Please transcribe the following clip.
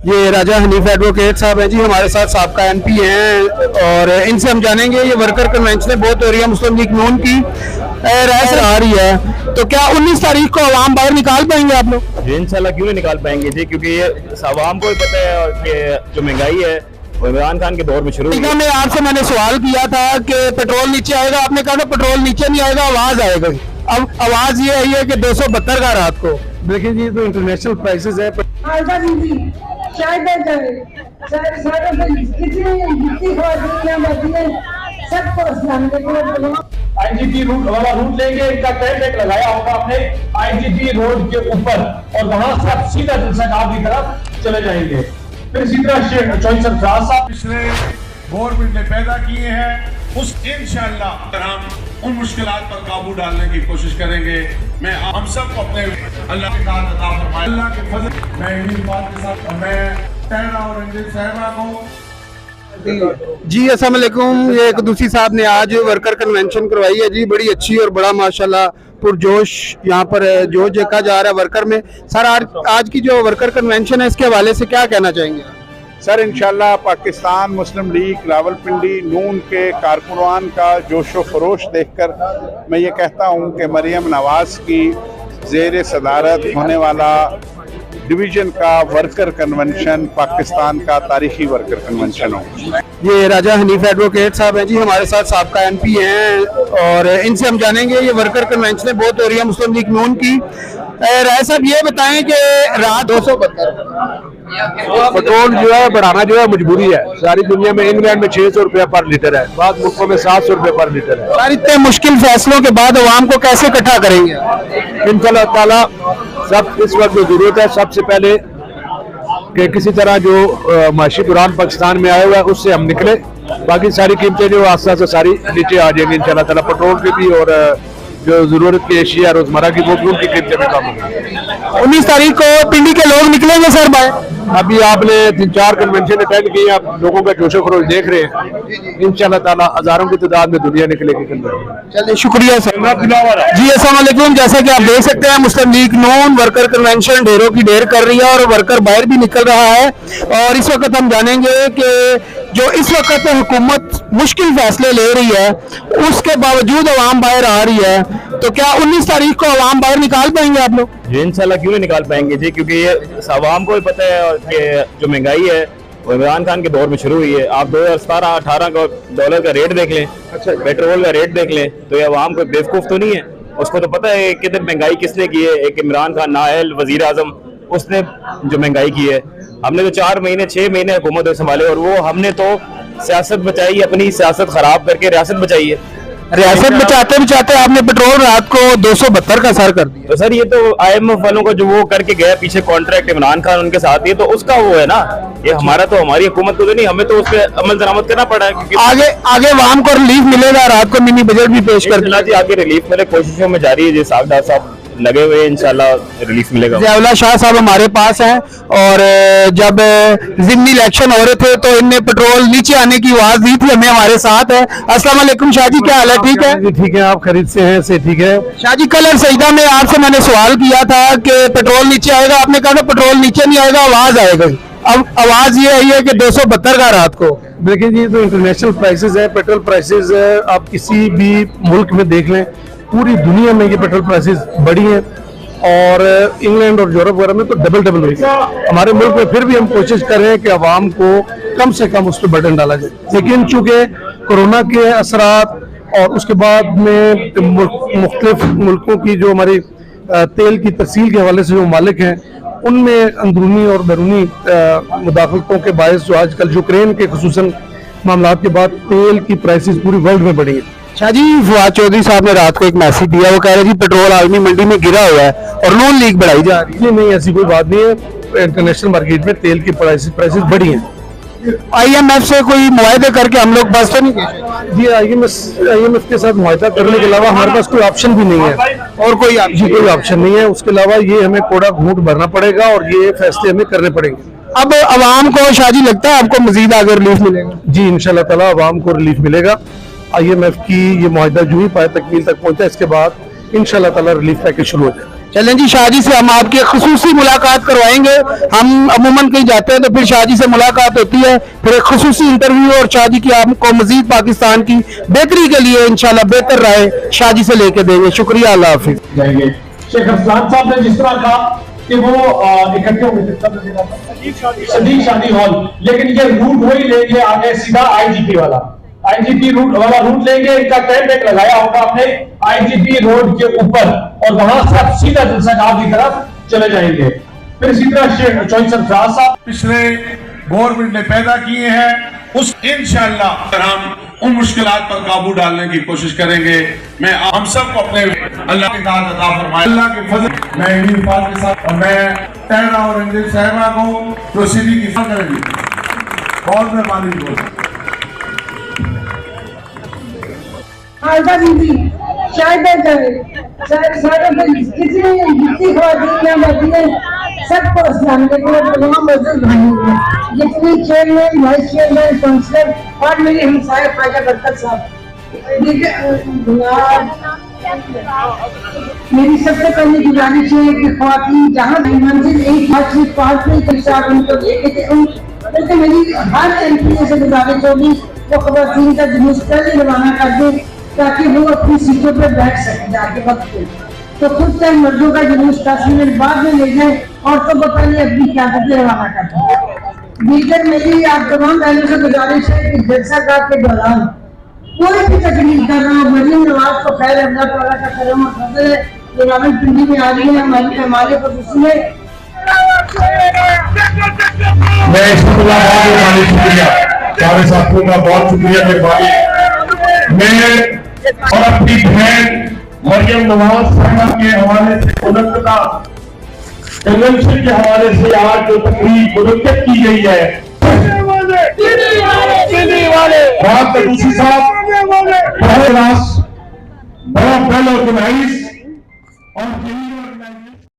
ये राजा हनीफ एडवोकेट साहब हैं जी, हमारे साथ साबका एमपी हैं और इनसे हम जानेंगे ये वर्कर कन्वेंशन बहुत हो रही है मुस्लिम लीग नून की राय से आ रही है, तो क्या 19 तारीख को अवाम बाहर निकाल पाएंगे आप लोग? जी इंशाल्लाह क्यों नहीं निकाल पाएंगे जी, क्योंकि ये अवाम को भी पता है कि जो महंगाई है वो इमरान खान के दौर में शुरू हुई। में आपसे मैंने सवाल किया था कि पेट्रोल नीचे आएगा, आपने कहा था पेट्रोल नीचे नहीं आएगा, आवाज आएगा। अब आवाज ये आई है कि 272 का रात को। देखिए जी, तो इंटरनेशनल प्राइसेस है। आईजीपी रूट वाला रूट लेंगे, इनका टैग लगाया होगा आपने आईजीपी रोड के ऊपर और वहां से आप सीधा दिलसगाब की तरफ चले जाएंगे। फिर इसी तरह चौधरी सरफराज साहब पिछले गवर्नमेंट ने पैदा किए हैं, उस इंशाअल्लाह हम उन मुश्किलात पर काबू डालने की कोशिश करेंगे। मैं हम सबको अपने अल्लाह के साथ अता फरमाए, अल्लाह के फजल मैं इन्हीं बात के साथ मैं तहरा और रंजीत साहिबा को जी अस्सलाम वालेकुम। ये एक दूसरी साहब ने आज वर्कर कन्वेंशन करवाई है जी, बड़ी अच्छी और बड़ा माशाल्लाह पुरजोश यहाँ पर जोश देखा जा रहा है वर्कर में। सर आज की जो वर्कर कन्वेंशन है इसके हवाले से क्या कहना चाहेंगे? सर इंशाल्लाह पाकिस्तान मुस्लिम लीग रावलपिंडी नून के कारकुनान का जोशो खरोश देखकर मैं ये कहता हूँ कि मरियम नवाज की ज़ेर सदारत होने वाला डिवीज़न का वर्कर कन्वेंशन पाकिस्तान का तारीखी वर्कर कन्वेंशन हो। ये राजा हनीफ एडवोकेट साहब हैं जी, हमारे साथ साबका एमपी हैं और इनसे हम जानेंगे ये वर्कर कन्वेंशन बहुत हो रही है मुस्लिम लीग नून की राय। साहब ये बताएं कि रात 272 पेट्रोल जो है बढ़ाना जो है मजबूरी है। सारी दुनिया में इंग्लैंड में 600 रुपया पर लीटर है, बाद मुल्कों में 700 रुपये पर लीटर है। सर इतने मुश्किल फैसलों के बाद अवाम को कैसे इकट्ठा करेंगे? इंशाल्लाह ताला सब इस वक्त जो जरूरत है सबसे पहले कि किसी तरह जो माशी बुरान पाकिस्तान में आया हुआ है उससे हम निकले, बाकी सारी कीमतें जो आस्ते आस्ते सारी नीचे आ जाएंगी इंशाल्लाह ताला। पेट्रोल की भी और जो जरूरत की एशिया रोजमर्रा की वो की कीमतें भी कम होंगी। 19 तारीख को पिंडी के लोग निकलेंगे सर बाहर। अभी आपने 3-4 कन्वेंशन अटेंड किए, आप लोगों का जोशो खरोश देख रहे हैं। इंशाल्लाह ताला हजारों की तादाद में दुनिया निकलेगी कन्वेंशन। चलिए शुक्रिया सर। जी अस्सलाम वालेकुम। जैसा कि आप देख सकते हैं मुस्लिम लीग नून वर्कर कन्वेंशन ढेरों की ढेर कर रही है और वर्कर बाहर भी निकल रहा है और इस वक्त हम जानेंगे कि जो इस वक्त हुकूमत मुश्किल फैसले ले रही है उसके बावजूद अवाम बाहर आ रही है, तो क्या 19 तारीख को अवाम बाहर निकाल पाएंगे आप लोग? जी इंशाल्लाह क्यों नहीं निकाल पाएंगे जी, क्योंकि ये अवाम को भी पता है कि जो महंगाई है वो इमरान खान के दौर में शुरू हुई है। आप 2017-18 का डॉलर का रेट देख लें, पेट्रोल का रेट देख लें, तो ये अवाम को बेवकूफ़ तो नहीं है। उसको तो पता है कि महंगाई किसने की है। एक इमरान खान नाअहल वजीर आजम, उसने जो महंगाई की है। हमने तो 4 महीने 6 महीने हुकूमत संभाले और वो हमने तो सियासत बचाई, अपनी सियासत खराब करके रियासत बचाई है। रियासत बचाते बचाते आपने पेट्रोल रात को 272 का सर कर दिया। तो सर ये तो IMF वालों को जो वो करके गया पीछे कॉन्ट्रैक्ट इमरान खान उनके साथ, ये तो उसका वो है ना, ये हमारा तो हमारी हुकूमत को तो नहीं, हमें तो उस पर अमल दरामद करना पड़ा है। क्योंकि आगे अवाम को रिलीफ मिलेगा, रात को मिनी बजट भी पेश कर दिया जी। आगे रिलीफ मेरे कोशिशों में जारी है, जैसे साहब साहब लगे हुए इंशाल्लाह रिलीफ मिलेगा। ज़ियाउल्लाह शाह साहब हमारे पास हैं और जब ज़िमनी इलेक्शन हो रहे थे तो इनने पेट्रोल नीचे आने की आवाज दी थी हमें। हमारे साथ है। अस्सलाम वालेकुम शाह जी, क्या हाल है? ठीक है जी, ठीक है। आप खरीद से हैं से ठीक है शाह जी। कल सईदा में आपसे मैंने सवाल किया था कि पेट्रोल नीचे आएगा, आपने कहा था पेट्रोल नीचे नहीं आएगा, आवाज आएगा। अब आवाज ये आई है कि 272 का रात को। देखिए जी, तो इंटरनेशनल प्राइसेस है, पेट्रोल प्राइसेस आप किसी भी मुल्क में देख लें, पूरी दुनिया में ये पेट्रोल प्राइसेस बढ़ी हैं और इंग्लैंड और यूरोप वगैरह में तो डबल हुई है। हमारे मुल्क में फिर भी हम कोशिश कर रहे हैं कि आवाम को कम से कम उस पर बर्डन डाला जाए, लेकिन चूंकि कोरोना के असरात और उसके बाद में मुख्तलिफ मुल्कों की जो हमारी तेल की तसील के हवाले से जो मालिक हैं उनमें अंदरूनी और बैरूनी मुदाखलतों के बायस जो आजकल यूक्रेन के खुसूसन मामला के बाद तेल की प्राइसेस पूरी वर्ल्ड में बढ़ी है। शाह जी, फवाद चौधरी साहब ने रात को एक मैसेज दिया, वो कह रहे जी पेट्रोल आलमी मंडी में गिरा हुआ है और नून लीग बढ़ाई जा रही है। नहीं, ऐसी कोई बात नहीं है। इंटरनेशनल मार्केट में तेल की प्राइसेस बढ़ी हैं। IMF से कोई मुआहदे करके हम लोग बस तो नहीं गए जी? IMF के साथ मुआहदा करने के अलावा हमारे पास कोई ऑप्शन भी नहीं है और कोई ऑप्शन नहीं है। उसके अलावा ये हमें कोड़ा घूंट भरना पड़ेगा और ये फैसले हमें करने पड़ेंगे। अब अवाम को शाह जी लगता है आपको मजीद आगे रिलीफ मिलेगा? जी इंशाल्लाह ताला अवाम को रिलीफ मिलेगा। IMF की ये मुआहदा जो ही पाए तकमील तक पहुंचा, इसके बाद इंशाल्लाह ताला रिलीफ पैकेज शुरू हो जाएगा। चलें जी, शादी से हम आपकी एक खुसूसी मुलाकात करवाएंगे। हम अमूमन कहीं जाते हैं तो फिर शादी से मुलाकात होती है, फिर एक खुसूसी इंटरव्यू और शादी की आपको मजीद पाकिस्तान की बेहतरी के लिए इंशाल्लाह बेहतर राय शादी से लेके देंगे। शुक्रिया, अल्लाह हाफिज। जाएंगे। शेख अफसान साहब ने जिस तरह कहा कि वो इकट्ठे होंगे सदीक शादी हॉल, लेकिन ये रूट वही लेंगे आगे सीधा आईजीपी वाला, आईजीपी रूट वाला रूट लेंगे। इनका टेंट एक लगाया होगा अपने आईजीपी रोड के ऊपर और वहां से आप सीधा जलसागाह की तरफ चले जाएंगे। फिर इसी तरह शेख चौधरी सरफराज साहब पिछले गवर्नमेंट ने पैदा किए हैं, उस इंशाअल्लाह हम उन मुश्किलात पर काबू डालने की कोशिश करेंगे। मैं हम सबको अपने अल्लाह की दाद अता फरमाए, अल्लाह के फजल। मैं इन्हीं बात के साथ और मैं तहरा और रंजीत साहिबा को प्रोसीडी की करेंगे, बहुत मेहरबानी हो। आजा बीबी शायद जितनी ख्वातीन बैठी है सबको इस्लाम के तमाम मौजूद भाई, जितनी चेयरमैन वाइस चेयरमैन काउंसलर और मेरे हमसाये ख्वाजा बरकत साहब, मेरी सबसे पहली गुजारिश है कि ख्वातीन जहाँ मंजिल एक से 5 में कई साल उनको लेके थे, उनसे मेरी हर एमपी से गुजारिश होगी वो ख्वातीन का जुलूस पहले रवाना कर दे ताकि वो अपनी सीटों पर बैठ सके जाके वक्त पे। तो खुद चाहे मर्दों का जुलूस 10 मिनट बाद में ले जाए और तो पहले अपनी क्यादतें रवाना कर दें। दीगर मेरी आप तमाम बहनों से गुजारिश है कि जलसागाह के दौरान कोई भी तकलीफ कर रहा हो, मरीम नवाज को खैर अल्लाह ताला का करम और फजल है, जो रावलपिंडी में आ रही है हमारी हमारे को उसमें मैं शुक्रिया सारे साथियों का बहुत शुक्रिया मेहरबानी। मैं और अपनी बहन मरियम नवाज साहिबा के हवाले से मुनक्किदा कन्वेंशन के हवाले से आज जो तकरीब मुनक्किद की गई है, रात दूसरी साहब बहुत वेल ऑर्गेनाइज और